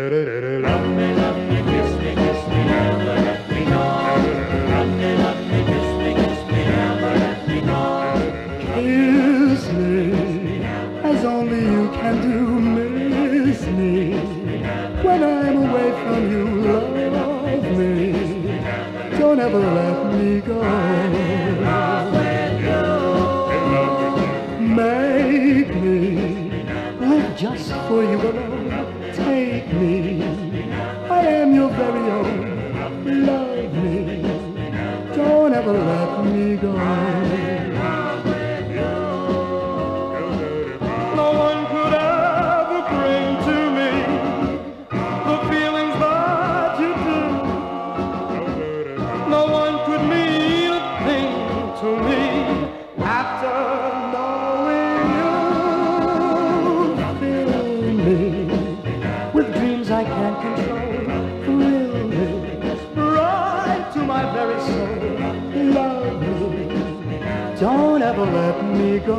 love me, kiss me, never let me go. Love me, kiss me, never let me go. Kiss me, as only you can do. Miss me, when I'm away from you. Love me, don't ever let me go. Make me live just for you alone. Take me, I am your very own. Love me, don't ever let me go. No one could ever bring to me the feelings that you do. No one could mean a thing to me after knowing you. Fill me with dreams I can't control. Thrill me right to my very soul. Love me, don't ever let me go.